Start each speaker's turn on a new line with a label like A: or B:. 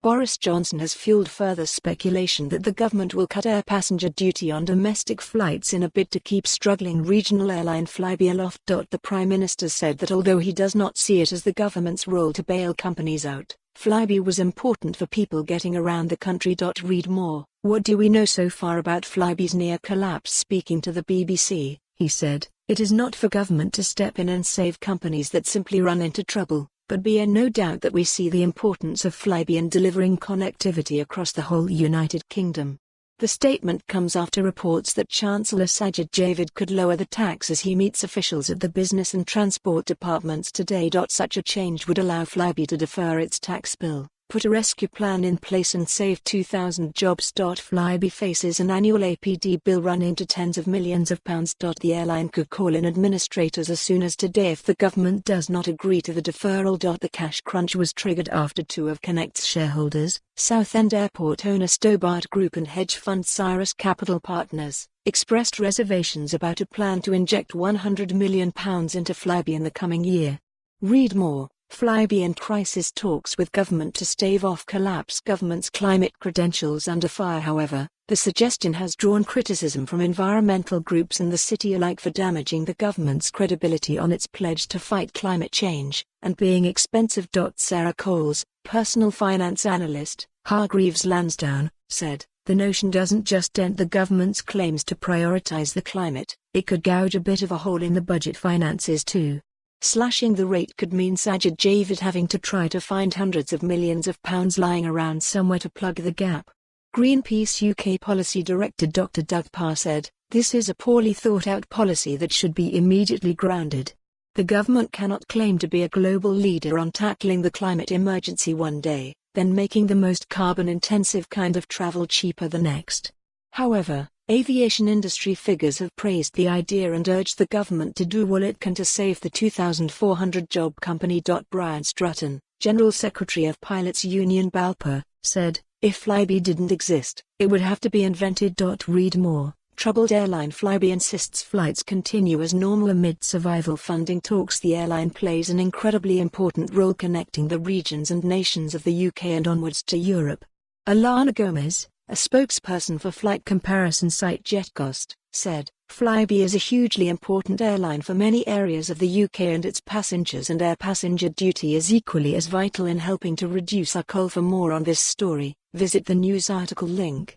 A: Boris Johnson has fueled further speculation that the government will cut air passenger duty on domestic flights in a bid to keep struggling regional airline Flybe aloft. The Prime Minister said that although he does not see it as the government's role to bail companies out, Flybe was important for people getting around the country. Read more. What do we know so far about Flybe's near collapse? Speaking to the BBC, he said, "It is not for government to step in and save companies that simply run into trouble, but be in no doubt that we see the importance of Flybe in delivering connectivity across the whole United Kingdom." The statement comes after reports that Chancellor Sajid Javid could lower the tax as he meets officials at the Business and Transport Departments today. Such a change would allow Flybe to defer its tax bill, put a rescue plan in place and save 2,000 jobs. Flybe faces an annual APD bill running to tens of millions of pounds. The airline could call in administrators as soon as today if the government does not agree to the deferral. The cash crunch was triggered after two of Connect's shareholders, Southend Airport-owner Stobart Group and hedge fund Cyrus Capital Partners, expressed reservations about a plan to inject £100 million into Flybe in the coming year. Read more. Flybe in crisis talks with government to stave off collapse. Government's climate credentials under fire. However, the suggestion has drawn criticism from environmental groups and the city alike for damaging the government's credibility on its pledge to fight climate change, and being expensive. Sarah Coles, personal finance analyst, Hargreaves Lansdown, said, "The notion doesn't just dent the government's claims to prioritise the climate, it could gouge a bit of a hole in the budget finances too. Slashing the rate could mean Sajid Javid having to try to find hundreds of millions of pounds lying around somewhere to plug the gap." Greenpeace UK Policy Director Dr. Doug Parr said, "This is a poorly thought out policy that should be immediately grounded. The government cannot claim to be a global leader on tackling the climate emergency one day, then making the most carbon-intensive kind of travel cheaper the next." However, aviation industry figures have praised the idea and urged the government to do all it can to save the 2,400-job company. Brian Strutton, General Secretary of Pilots Union BALPA, said, "If Flybe didn't exist, it would have to be invented." Read more. Troubled airline Flybe insists flights continue as normal amid survival funding talks. The airline plays an incredibly important role connecting the regions and nations of the UK and onwards to Europe. Alana Gomez, a spokesperson for flight comparison site JetCost, said, "Flybe is a hugely important airline for many areas of the UK and its passengers, and air passenger duty is equally as vital in helping to reduce our coal." For more on this story, visit the news article link.